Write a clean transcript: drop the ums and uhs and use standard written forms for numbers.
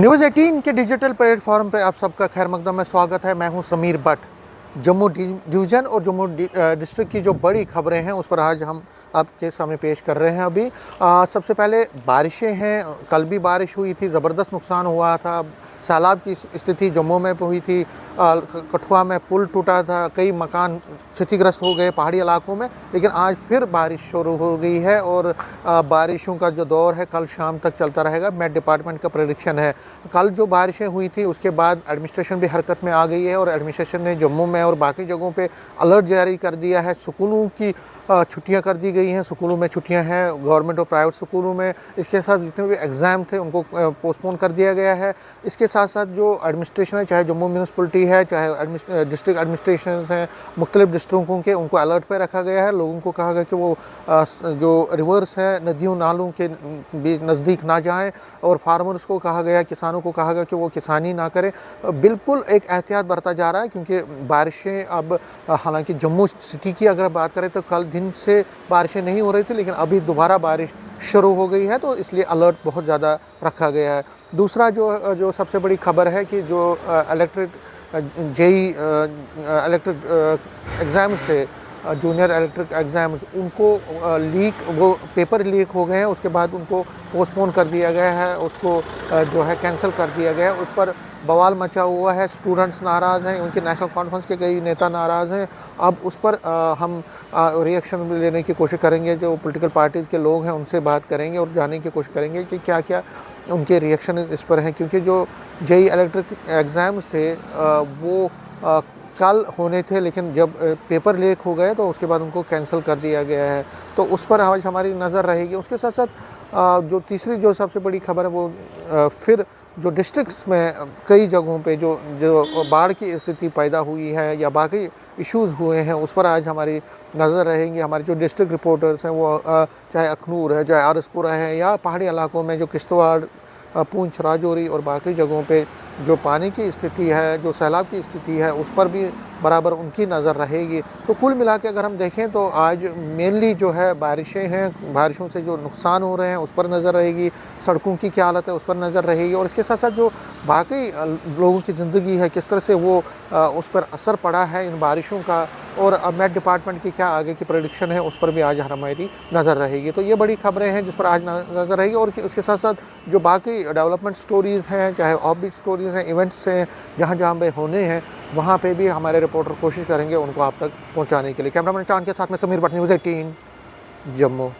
News 18 के digital platform पे आप सबका खैर मकदम में स्वागत है। मैं हूं समीर भट्ट। जम्मू डिवीज़न और जम्मू डिस्ट्रिक्ट की जो बड़ी खबरें हैं उस पर आज हम आपके सामने पेश कर रहे हैं। अभी सबसे पहले बारिशें हैं। कल भी बारिश हुई थी, ज़बरदस्त नुकसान हुआ था। सैलाब की स्थिति जम्मू में हुई थी। कठुआ में पुल टूटा था, कई मकान क्षतिग्रस्त हो गए पहाड़ी इलाकों में। लेकिन आज फिर बारिश शुरू हो गई है और बारिशों का जो दौर है कल शाम तक चलता रहेगा। मेट डिपार्टमेंट का प्रेडिक्शन है। कल जो बारिशें हुई थी उसके बाद एडमिनिस्ट्रेशन भी हरकत में आ गई है और एडमिनिस्ट्रेशन ने जम्मू में और बाकी जगहों पे अलर्ट जारी कर दिया है। स्कूलों की छुट्टियां कर दी गई हैं। स्कूलों में छुट्टियां हैं, गवर्नमेंट और प्राइवेट स्कूलों में। इसके साथ जितने भी एग्ज़ाम थे उनको पोस्टपोन कर दिया गया है। इसके साथ साथ जो एडमिनिस्ट्रेशन है, चाहे जम्मू म्यूनसिपलिटी है, चाहे डिस्ट्रिक्ट एडमिनिस्ट्रेशन हैं, मुख्तलिफ डिस्ट्रिक्टों के, उनको अलर्ट पर रखा गया है। लोगों को कहा गया कि वो जो रिवर्स है, नदियों नालों के भी नज़दीक ना जाएं और फार्मर्स को कहा गया, किसानों को कहा गया कि वो किसानी ना करें। बिल्कुल एक एहतियात बरता जा रहा है क्योंकि बारिशें अब, हालांकि जम्मू सिटी की अगर बात करें तो कल दिन से बारिशें नहीं हो रही थी, लेकिन अभी दोबारा बारिश शुरू हो गई है, तो इसलिए अलर्ट बहुत ज़्यादा रखा गया है। दूसरा जो सबसे बड़ी खबर है कि जो इलेक्ट्रिक एग्ज़ाम्स थे, जूनियर इलेक्ट्रिक एग्ज़ाम्स, उनको वो पेपर लीक हो गए हैं। उसके बाद उनको पोस्टपोन कर दिया गया है, उसको जो है कैंसिल कर दिया गया है। उस पर बवाल मचा हुआ है, स्टूडेंट्स नाराज़ हैं, उनकी नेशनल कॉन्फ्रेंस के कई नेता नाराज़ हैं। अब उस पर हम रिएक्शन लेने की कोशिश करेंगे। जो पॉलिटिकल पार्टीज़ के लोग हैं उनसे बात करेंगे और जानने की कोशिश करेंगे कि क्या क्या उनके रिएक्शन इस पर हैं, क्योंकि जो जेईई इलेक्ट्रिक एग्ज़ाम्स थे वो कल होने थे, लेकिन जब पेपर लीक हो गए तो उसके बाद उनको कैंसिल कर दिया गया है। तो उस पर आज हमारी नज़र रहेगी। उसके साथ साथ जो तीसरी जो सबसे बड़ी खबर है वो फिर जो डिस्ट्रिक्ट्स में कई जगहों पे जो जो बाढ़ की स्थिति पैदा हुई है या बाकी इश्यूज़ हुए हैं उस पर आज हमारी नज़र रहेंगी। हमारे जो डिस्ट्रिक्ट रिपोर्टर्स हैं वो चाहे अखनूर है, चाहे आरसपुरा है, या पहाड़ी इलाकों में जो किश्तवाड़, पूंछ, राजौरी और बाकी जगहों पे जो पानी की स्थिति है, जो सैलाब की स्थिति है, उस पर भी बराबर उनकी नज़र रहेगी। तो कुल मिला के अगर हम देखें तो आज मेनली जो है बारिशें हैं, बारिशों से जो नुकसान हो रहे हैं उस पर नज़र रहेगी। सड़कों की क्या हालत है उस पर नज़र रहेगी और इसके साथ साथ जो बाकी लोगों की ज़िंदगी है, किस तरह से वो उस पर असर पड़ा है इन बारिशों का, और मेट डिपार्टमेंट की क्या आगे की प्रेडिक्शन है उस पर भी आज हमारी नज़र रहेगी। तो ये बड़ी खबरें हैं जिस पर आज नज़र रहेगी। और उसके साथ साथ जो बाकी डेवलपमेंट स्टोरीज़ हैं, चाहे ऑफ बीट स्टोरीज़ हैं, इवेंट्स हैं, जहाँ जहाँ पे होने हैं वहाँ पे भी हमारे रिपोर्टर कोशिश करेंगे उनको आप तक पहुँचाने के लिए। कैमरामैन चांद के साथ में समीर भट्ट, न्यूज़ 18 जम्मू।